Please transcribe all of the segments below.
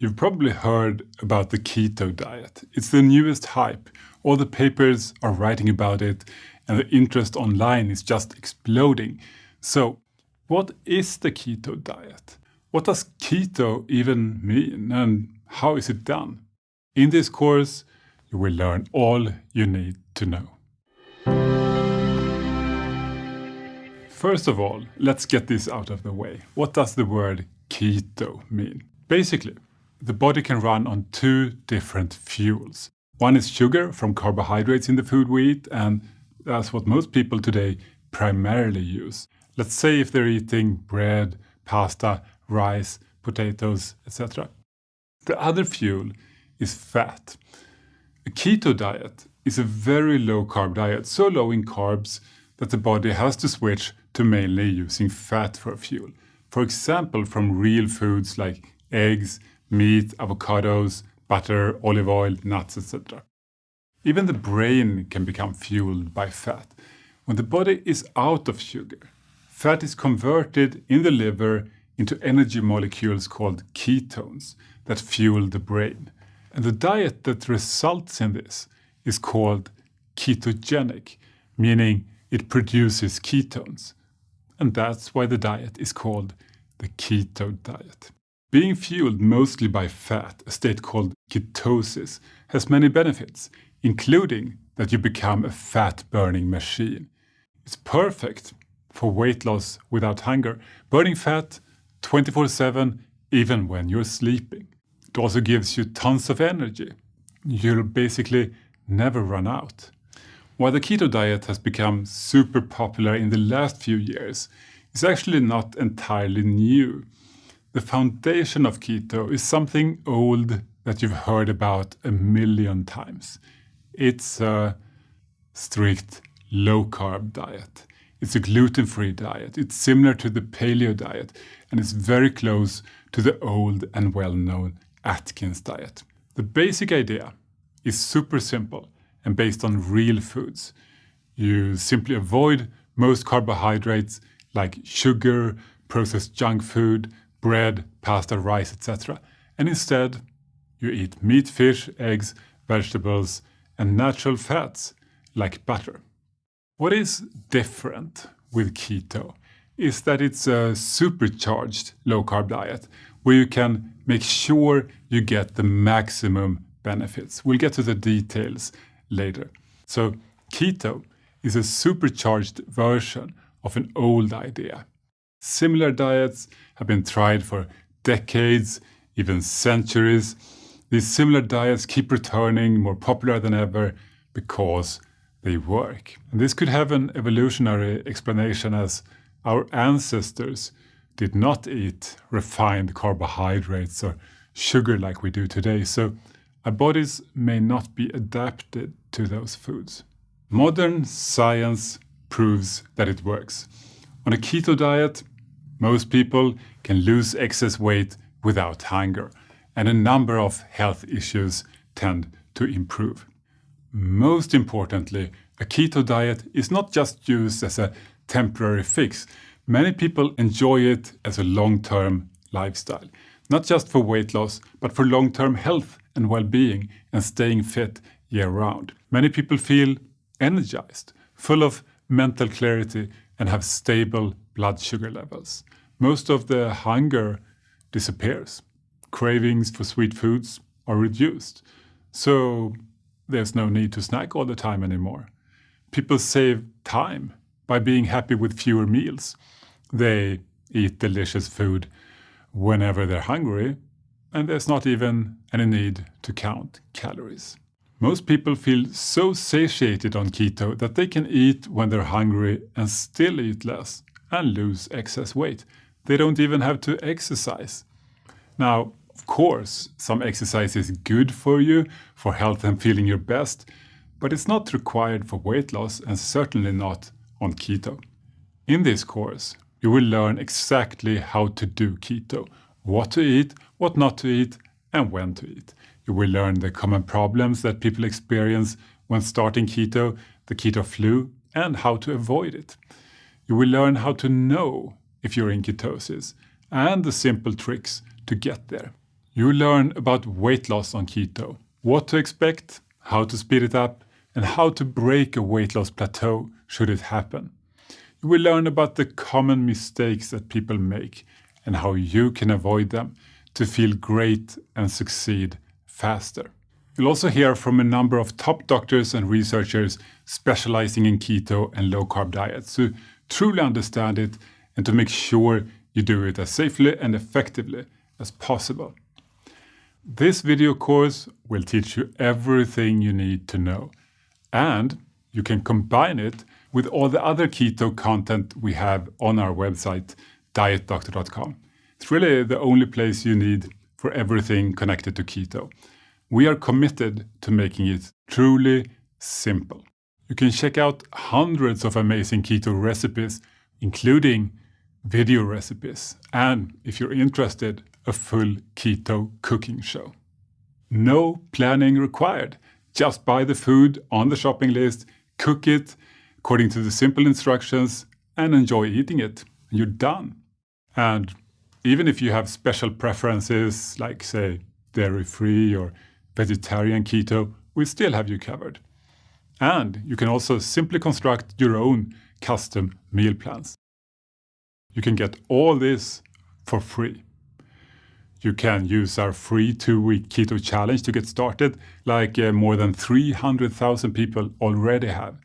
You've probably heard about the keto diet. It's the newest hype. All the papers are writing about it, and the interest online is just exploding. So, what is the keto diet? What does keto even mean, and how is it done? In this course, you will learn all you need to know. First of all, let's get this out of the way. What does the word keto mean? Basically, the body can run on two different fuels. One is sugar from carbohydrates in the food we eat, and that's what most people today primarily use. Let's say if they're eating bread, pasta, rice, potatoes, etc. The other fuel is fat. A keto diet is a very low-carb diet, so low in carbs that the body has to switch to mainly using fat for fuel. For example, from real foods like eggs, meat, avocados, butter, olive oil, nuts, etc. Even the brain can become fueled by fat. When the body is out of sugar, fat is converted in the liver into energy molecules called ketones that fuel the brain. And the diet that results in this is called ketogenic, meaning it produces ketones. And that's why the diet is called the keto diet. Being fueled mostly by fat, a state called ketosis, has many benefits, including that you become a fat-burning machine. It's perfect for weight loss without hunger, burning fat 24/7 even when you're sleeping. It also gives you tons of energy. You'll basically never run out. While the keto diet has become super popular in the last few years, it's actually not entirely new. The foundation of keto is something old that you've heard about a million times. It's a strict low-carb diet. It's a gluten-free diet. It's similar to the paleo diet, and it's very close to the old and well-known Atkins diet. The basic idea is super simple and based on real foods. You simply avoid most carbohydrates like sugar, processed junk food, bread, pasta, rice, etc. And instead, you eat meat, fish, eggs, vegetables, and natural fats like butter. What is different with keto is that it's a supercharged low-carb diet where you can make sure you get the maximum benefits. We'll get to the details later. So keto is a supercharged version of an old idea. Similar diets have been tried for decades, even centuries. These similar diets keep returning, more popular than ever, because they work. And this could have an evolutionary explanation, as our ancestors did not eat refined carbohydrates or sugar like we do today, so our bodies may not be adapted to those foods. Modern science proves that it works. On a keto diet, most people can lose excess weight without hunger, and a number of health issues tend to improve. Most importantly, a keto diet is not just used as a temporary fix. Many people enjoy it as a long-term lifestyle, not just for weight loss, but for long-term health and well-being and staying fit year-round. Many people feel energized, full of mental clarity, and have stable blood sugar levels. Most of the hunger disappears. Cravings for sweet foods are reduced. So there's no need to snack all the time anymore. People save time by being happy with fewer meals. They eat delicious food whenever they're hungry, and there's not even any need to count calories. Most people feel so satiated on keto that they can eat when they're hungry and still eat less and lose excess weight. They don't even have to exercise. Now, of course, some exercise is good for you, for health and feeling your best, but it's not required for weight loss and certainly not on keto. In this course, you will learn exactly how to do keto, what to eat, what not to eat, and when to eat. You will learn the common problems that people experience when starting keto, the keto flu, and how to avoid it. You will learn how to know if you're in ketosis and the simple tricks to get there. You will learn about weight loss on keto, what to expect, how to speed it up, and how to break a weight loss plateau should it happen. You will learn about the common mistakes that people make and how you can avoid them to feel great and succeed faster. You'll also hear from a number of top doctors and researchers specializing in keto and low-carb diets to truly understand it and to make sure you do it as safely and effectively as possible. This video course will teach you everything you need to know, and you can combine it with all the other keto content we have on our website, dietdoctor.com. It's really the only place you need for everything connected to keto. We are committed to making it truly simple. You can check out hundreds of amazing keto recipes, including video recipes, and if you're interested, a full keto cooking show. No planning required. Just buy the food on the shopping list, cook it according to the simple instructions, and enjoy eating it. You're done. And even if you have special preferences, like say dairy-free or vegetarian keto, we still have you covered. And you can also simply construct your own custom meal plans. You can get all this for free. You can use our free 2-week keto challenge to get started, like more than 300,000 people already have.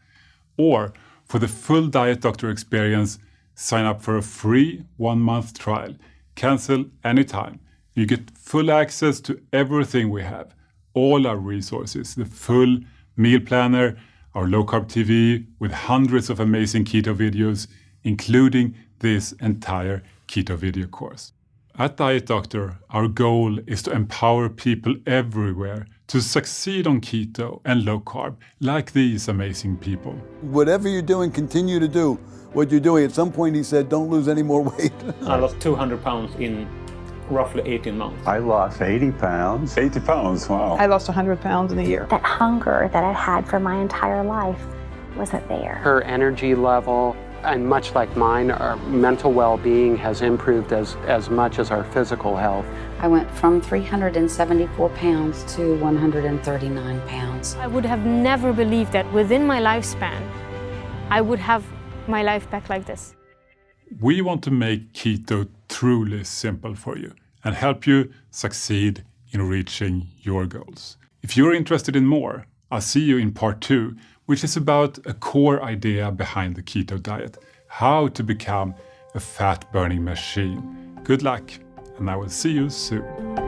Or for the full Diet Doctor experience, sign up for a free 1-month trial. Cancel anytime. You get full access to everything we have, all our resources, the full meal planner, our low-carb TV with hundreds of amazing keto videos, including this entire keto video course. At Diet Doctor, our goal is to empower people everywhere to succeed on keto and low carb, like these amazing people. Whatever you're doing, continue to do what you're doing. At some point, he said, don't lose any more weight. I lost 200 pounds in roughly 18 months. I lost 80 pounds. 80 pounds, wow. I lost 100 pounds in a year. That hunger that I had for my entire life wasn't there. Her energy level, and much like mine, our mental well-being has improved as much as our physical health. I went from 374 pounds to 139 pounds. I would have never believed that within my lifespan, I would have my life back like this. We want to make keto truly simple for you and help you succeed in reaching your goals. If you're interested in more, I'll see you in part 2, which is about a core idea behind the keto diet, how to become a fat-burning machine. Good luck, and I will see you soon.